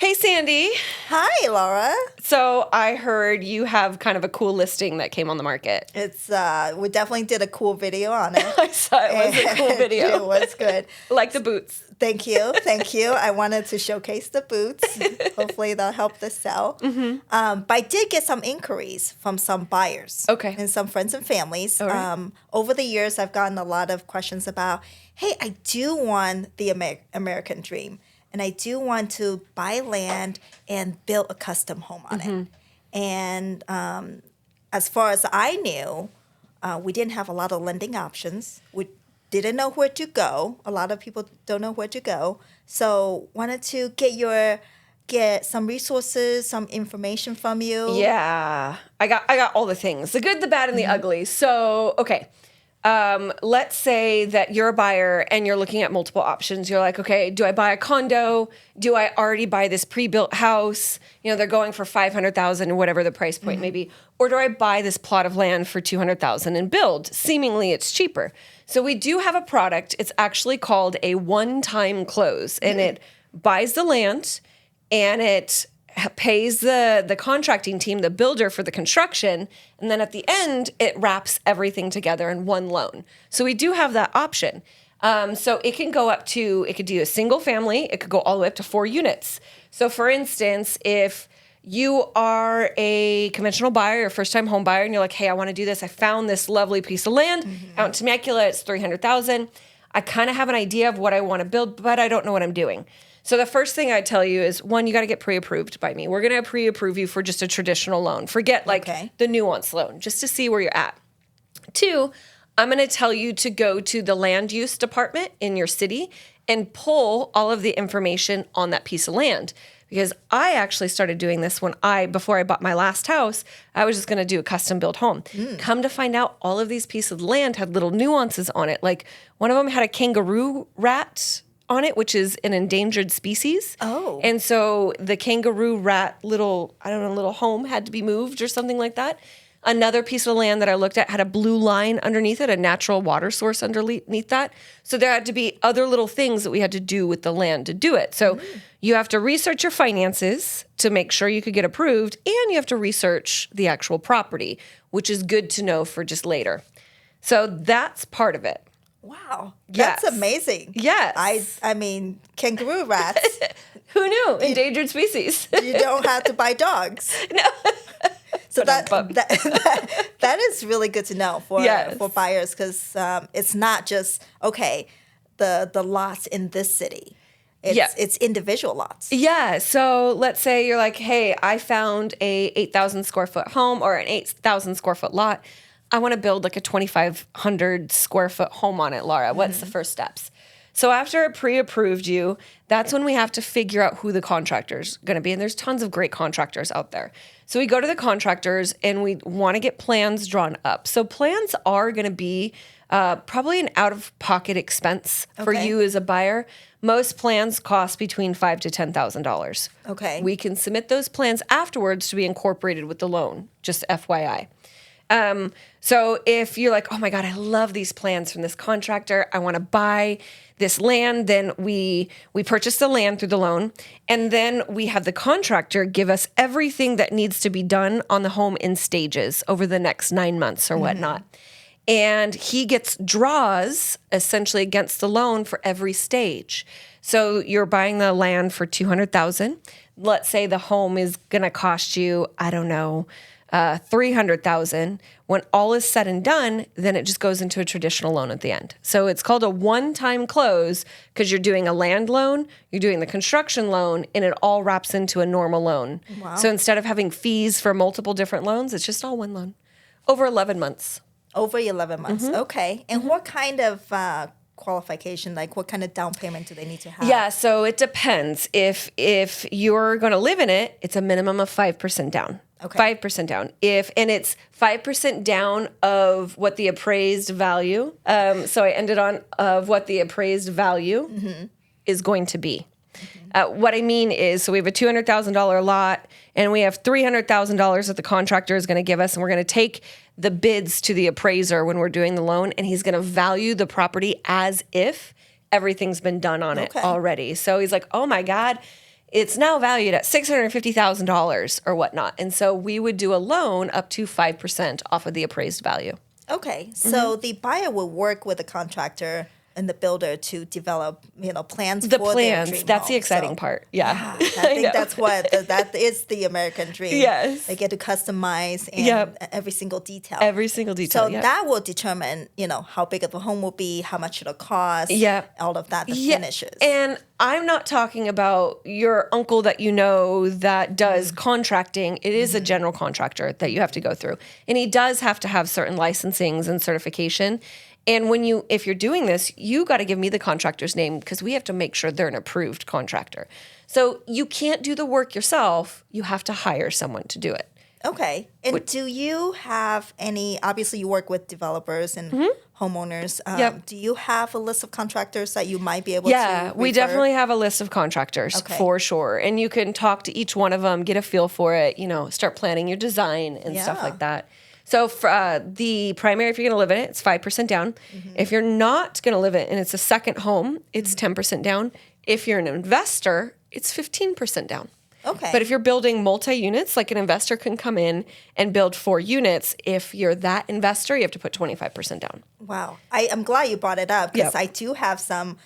Hey, Sandy. Hi, Laura. So I heard you have kind of a cool listing that came on the market. It's we definitely did a cool video on it. I saw it was a cool video. It was good. Like the boots. Thank you. I wanted to showcase the boots. Hopefully they'll help the sell. But I did get some inquiries from some buyers. Okay. And some friends and families. All right. Over the years, I've gotten a lot of questions about, hey, I do want the American dream. And I do want to buy land and build a custom home on it. And as far as I knew, we didn't have a lot of lending options. We didn't know where to go. A lot of people don't know where to go. So wanted to get some resources, some information from you. Yeah. I got all the things. The good, the bad, and the ugly. So, okay. Let's say that you're a buyer and you're looking at multiple options. You're like, okay, do I buy a condo? Do I already buy this pre-built house? You know, they're going for $500,000 or whatever the price point may be. Or do I buy this plot of land for $200,000 and build? Seemingly it's cheaper. So we do have a product. It's actually called a one-time close, and it buys the land and it pays the contracting team, the builder, for the construction, and then at the end, it wraps everything together in one loan. So we do have that option. So it can go up to, it could do a single family, it could go all the way up to 4 units. So for instance, if you are a conventional buyer or first-time home buyer, and you're like, hey, I want to do this. I found this lovely piece of land out in Temecula. It's $300,000. I kind of have an idea of what I want to build, but I don't know what I'm doing. So the first thing I tell you is, one, you got to get pre-approved by me. We're going to pre-approve you for just a traditional loan. Forget the nuance loan, just to see where you're at. 2, I'm going to tell you to go to the land use department in your city and pull all of the information on that piece of land. Because I actually started doing this before I bought my last house, I was just going to do a custom built home. Come to find out, all of these pieces of land had little nuances on it. Like one of them had a kangaroo rat on it, which is an endangered species. Oh. And so the kangaroo rat little home had to be moved or something like that. Another piece of land that I looked at had a blue line underneath it, a natural water source underneath that. So there had to be other little things that we had to do with the land to do it. So you have to research your finances to make sure you could get approved, and you have to research the actual property, which is good to know for just later. So that's part of it. Wow. Yes. That's amazing. Yes. I mean, kangaroo rats. Who knew? Endangered species. You don't have to buy dogs. No. So that is really good to know for buyers, because it's not just, okay, the lots in this city. It's individual lots. Yeah. So let's say you're like, hey, I found a 8,000 square foot home or an 8,000 square foot lot. I want to build like a 2,500 square foot home on it, Lara. What's the first steps? So after it pre-approved you, that's when we have to figure out who the contractor's going to be. And there's tons of great contractors out there. So we go to the contractors and we want to get plans drawn up. So plans are going to be probably an out-of-pocket expense for you as a buyer. Most plans cost between $5,000 to $10,000. Okay. We can submit those plans afterwards to be incorporated with the loan, just FYI. So if you're like, oh my God, I love these plans from this contractor, I want to buy this land, then we purchase the land through the loan, and then we have the contractor give us everything that needs to be done on the home in stages over the next 9 months or whatnot. And he gets draws essentially against the loan for every stage. So you're buying the land for $200,000. Let's say the home is going to cost you, I don't know, $300,000. When all is said and done, then it just goes into a traditional loan at the end. So it's called a one-time close because you're doing a land loan, you're doing the construction loan, and it all wraps into a normal loan. Wow. So instead of having fees for multiple different loans, it's just all one loan over 11 months. Over 11 months. Okay. And what kind of qualification, like what kind of down payment do they need to have? Yeah, so it depends. If you're going to live in it, it's a minimum of 5% down. Okay. 5% down. And it's 5% down of what the appraised value. So I ended on of what the appraised value is going to be. What I mean is, so we have a $200,000 lot, and we have $300,000 that the contractor is going to give us, and we're going to take the bids to the appraiser when we're doing the loan, and he's going to value the property as if everything's been done on it already. So he's like, oh my God, it's now valued at $650,000 or whatnot. And so we would do a loan up to 5% off of the appraised value. Okay, so the buyer will work with the contractor and the builder to develop, plans The for plans, their dream that's the home. exciting So, part. Yeah. I think that's that is the American dream. Yes. They get to customize and Yep. every single detail. Every single detail. So yep. that will determine, how big of a home will be, how much it'll cost, Yep. all of that, the Yeah, finishes. And I'm not talking about your uncle that you know that does contracting. It is a general contractor that you have to go through. And he does have to have certain licensings and certification. And if you're doing this, you got to give me the contractor's name because we have to make sure they're an approved contractor. So you can't do the work yourself. You have to hire someone to do it. Okay. And do you have obviously you work with developers and homeowners. Yep. Do you have a list of contractors that you might be able to Yeah, we refer? definitely have a list of contractors for sure. And you can talk to each one of them, get a feel for it, start planning your design and stuff Yeah. like that. So for the primary, if you're going to live in it, it's 5% down. If you're not going to live in it and it's a second home, it's 10% down. If you're an investor, it's 15% down. Okay. But if you're building multi-units, like an investor can come in and build 4 units. If you're that investor, you have to put 25% down. Wow. I'm glad you brought it up because Yep. I do have some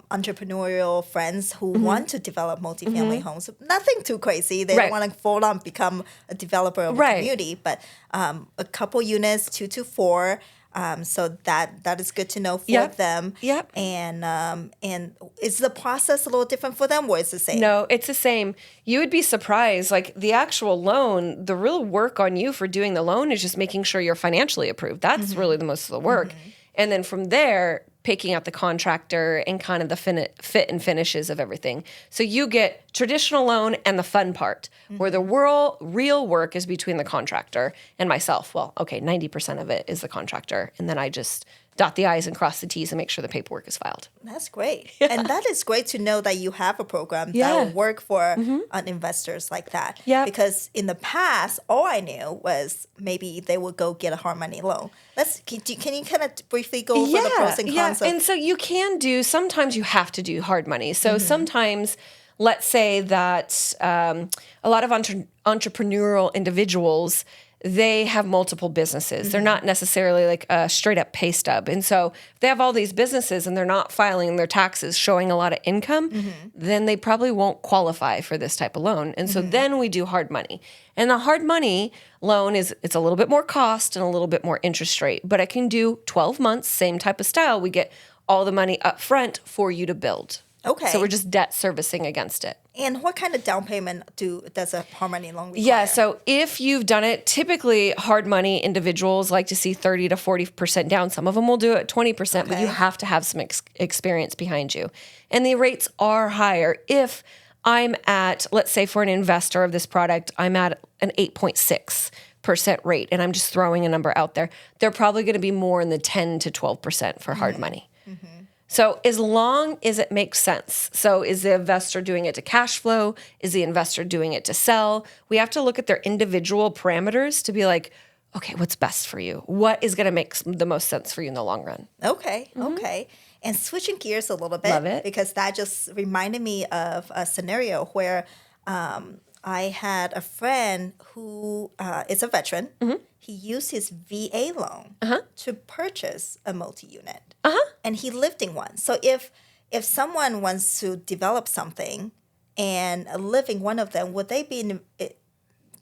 entrepreneurial friends who want to develop multifamily homes. Nothing too crazy. They Right. don't want to full on become a developer of a Right. community, but a couple units, 2 to 4. So that is good to know for Yep. them. Yep. And is the process a little different for them, or is it the same? No, it's the same. You would be surprised. Like the actual loan, the real work on you for doing the loan is just making sure you're financially approved. That's really the most of the work. And then from there, picking out the contractor and kind of the fit and finishes of everything. So you get traditional loan and the fun part, where the real work is between the contractor and myself. Well, okay, 90% of it is the contractor. And then I just dot the I's and cross the T's and make sure the paperwork is filed. That's great. And that is great to know that you have a program that will work for investors like that. Yeah. Because in the past, all I knew was maybe they would go get a hard money loan. Can you kind of briefly go over the pros and cons? And so you can sometimes you have to do hard money. So sometimes, let's say that a lot of entrepreneurial individuals, they have multiple businesses. They're not necessarily like a straight up pay stub. And so if they have all these businesses and they're not filing their taxes showing a lot of income, then they probably won't qualify for this type of loan. And so then we do hard money. And the hard money loan it's a little bit more cost and a little bit more interest rate, but it can do 12 months, same type of style. We get all the money up front for you to build. Okay. So we're just debt servicing against it. And what kind of down payment does a hard money loan require? Yeah, so if you've done it, typically hard money individuals like to see 30 to 40% down. Some of them will do it 20%, but you have to have some experience behind you. And the rates are higher. If I'm at, let's say for an investor of this product, I'm at an 8.6% rate, and I'm just throwing a number out there, they're probably going to be more in the 10 to 12% for hard money. So as long as it makes sense. So is the investor doing it to cash flow? Is the investor doing it to sell? We have to look at their individual parameters to be like, okay, what's best for you? What is going to make the most sense for you in the long run? Okay, okay. And switching gears a little bit, Love it. because that just reminded me of a scenario where I had a friend who is a veteran. He used his VA loan to purchase a multi-unit, and he lived in one. So if someone wants to develop something and live in one of them, would they be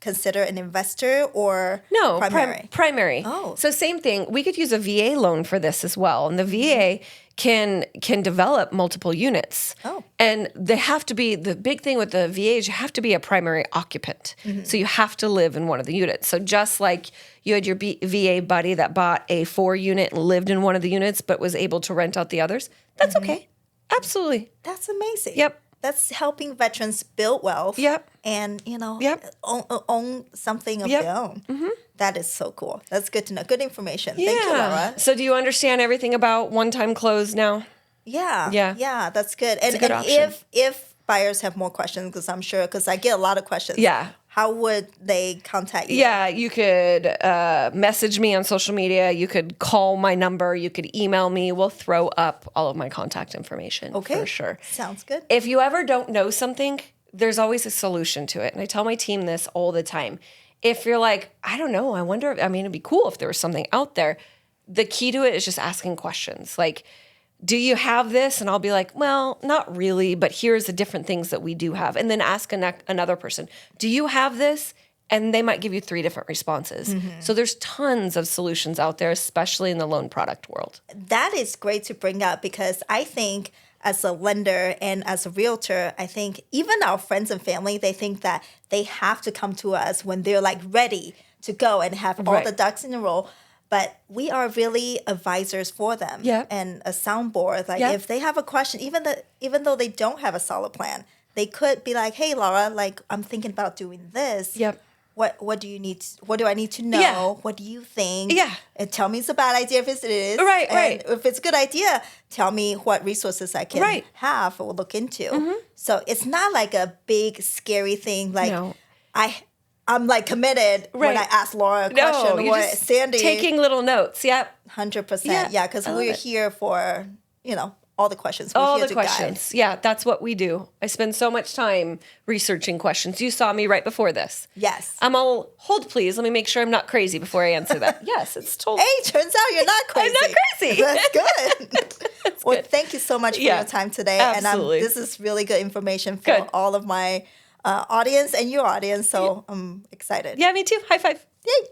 consider an investor or No, primary? primary. Oh. So same thing. We could use a VA loan for this as well. And the VA can develop multiple units. Oh. And they have to be, the big thing with the VA is you have to be a primary occupant. So you have to live in one of the units. So just like you had your VA buddy that bought a 4-unit and lived in one of the units but was able to rent out the others, that's okay. Absolutely. That's amazing. Yep. That's helping veterans build wealth. Yep. And, Yep. own something of Yep. their own. That is so cool. That's good to know. Good information. Thank you, Laura. So do you understand everything about one-time close now? Yeah. Yeah. Yeah, that's good. And, a good and option. if buyers have more questions, because I get a lot of questions. Yeah. How would they contact you? Yeah, you could message me on social media. You could call my number. You could email me. We'll throw up all of my contact information Okay. for sure. Sounds good. If you ever don't know something, there's always a solution to it. And I tell my team this all the time. If you're like, I don't know, I wonder, it'd be cool if there was something out there. The key to it is just asking questions. Like, do you have this? And I'll be like, well, not really, but here's the different things that we do have. And then ask another person, do you have this? And they might give you 3 different responses. So there's tons of solutions out there, especially in the loan product world. That is great to bring up because I think as a lender and as a realtor, I think even our friends and family, they think that they have to come to us when they're like ready to go and have all the ducks in a row. But we are really advisors for them and a soundboard. Like if they have a question, even though they don't have a solid plan, they could be like, hey, Lara, like I'm thinking about doing this. Yep. What do you need? What do I need to know? Yeah. What do you think? Yeah. And tell me it's a bad idea if it is. Right, and right. if it's a good idea, tell me what resources I can have or look into. So it's not like a big scary thing. Like I'm like committed when I ask Laura a question or Sandy. Taking little notes. Yep. 100%. Yeah, because we're here for, all the questions. We're all here the questions. Yeah, that's what we do. I spend so much time researching questions. You saw me right before this. Yes. I'm all, hold please. Let me make sure I'm not crazy before I answer that. Yes, it's totally. Hey, turns out you're not crazy. I'm not crazy. That's good. Well, thank you so much for your time today. Absolutely. And this is really good information for all of my audience and your audience. So I'm excited. Yeah, me too. High five. Yay.